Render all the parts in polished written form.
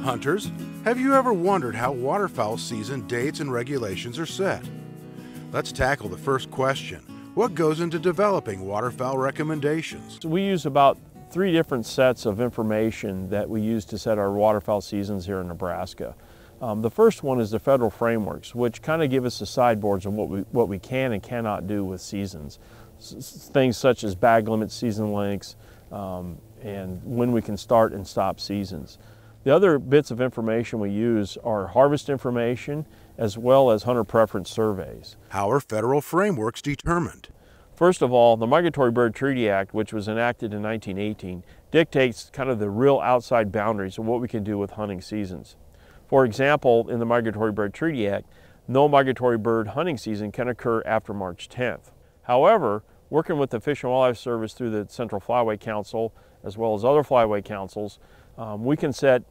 Hunters, have you ever wondered how waterfowl season dates and regulations are set? Let's tackle the first question. What goes into developing waterfowl recommendations? So we use about 3 different sets of information that we use to set our waterfowl seasons here in Nebraska. The first one is the federal frameworks, which kind of give us the sideboards of what we can and cannot do with seasons. Things such as bag limits, season lengths, and when we can start and stop seasons. The other bits of information we use are harvest information as well as hunter preference surveys. How are federal frameworks determined? First of all, the Migratory Bird Treaty Act, which was enacted in 1918, dictates kind of the real outside boundaries of what we can do with hunting seasons. For example, in the Migratory Bird Treaty Act, no migratory bird hunting season can occur after March 10th. However, working with the Fish and Wildlife Service through the Central Flyway Council, as well as other flyway councils, we can set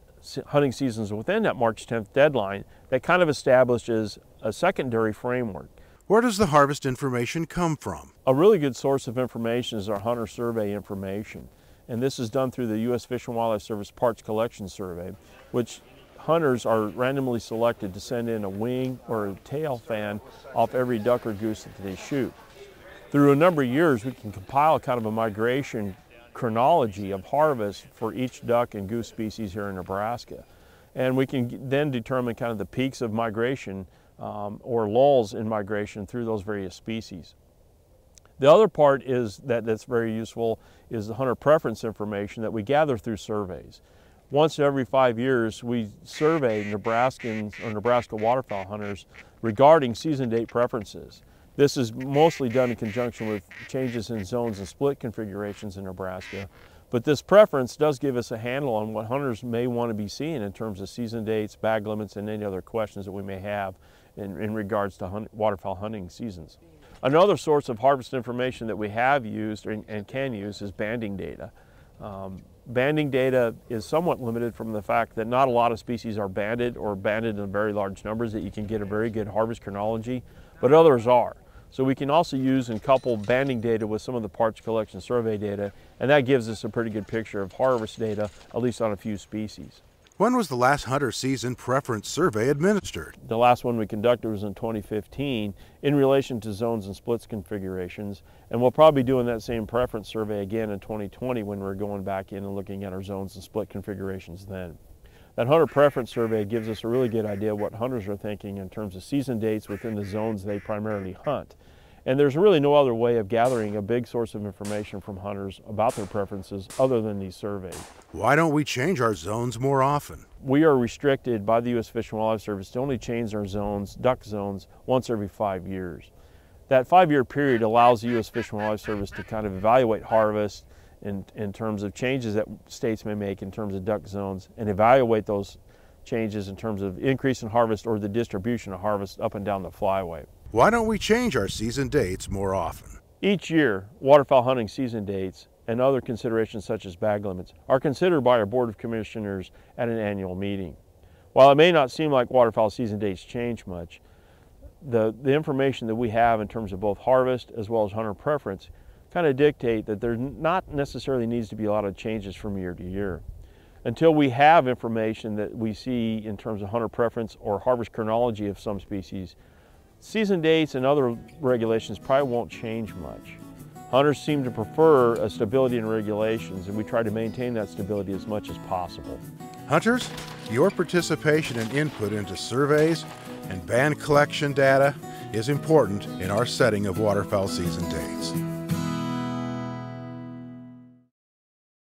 hunting seasons within that March 10th deadline that kind of establishes a secondary framework. Where does the harvest information come from? A really good source of information is our hunter survey information. And this is done through the U.S. Fish and Wildlife Service Parts Collection Survey, which hunters are randomly selected to send in a wing or a tail fan off every duck or goose that they shoot. Through a number of years, we can compile kind of a migration chronology of harvest for each duck and goose species here in Nebraska. And we can then determine kind of the peaks of migration or lulls in migration through those various species. The other part is that's very useful is the hunter preference information that we gather through surveys. Once every 5 years, we survey Nebraskans or Nebraska waterfowl hunters regarding season date preferences. This is mostly done in conjunction with changes in zones and split configurations in Nebraska. But this preference does give us a handle on what hunters may want to be seeing in terms of season dates, bag limits, and any other questions that we may have in regards to waterfowl hunting seasons. Another source of harvest information that we have used and can use is banding data. Banding data is somewhat limited from the fact that not a lot of species are banded or banded in very large numbers that you can get a very good harvest chronology, but others are. So we can also use and couple banding data with some of the parts collection survey data, and that gives us a pretty good picture of harvest data, at least on a few species. When was the last hunter season preference survey administered? The last one we conducted was in 2015 in relation to zones and splits configurations, and we'll probably be doing that same preference survey again in 2020 when we're going back in and looking at our zones and split configurations then. That hunter preference survey gives us a really good idea of what hunters are thinking in terms of season dates within the zones they primarily hunt. And there's really no other way of gathering a big source of information from hunters about their preferences other than these surveys. Why don't we change our zones more often? We are restricted by the U.S. Fish and Wildlife Service to only change our zones, duck zones, once every 5 years. That 5-year period allows the U.S. Fish and Wildlife Service to kind of evaluate harvest in terms of changes that states may make in terms of duck zones and evaluate those changes in terms of increase in harvest or the distribution of harvest up and down the flyway. Why don't we change our season dates more often? Each year, waterfowl hunting season dates and other considerations such as bag limits are considered by our Board of Commissioners at an annual meeting. While it may not seem like waterfowl season dates change much, the information that we have in terms of both harvest as well as hunter preference kind of dictate that there not necessarily needs to be a lot of changes from year to year. Until we have information that we see in terms of hunter preference or harvest chronology of some species, season dates and other regulations probably won't change much. Hunters seem to prefer a stability in regulations, and we try to maintain that stability as much as possible. Hunters, your participation and input into surveys and band collection data is important in our setting of waterfowl season dates.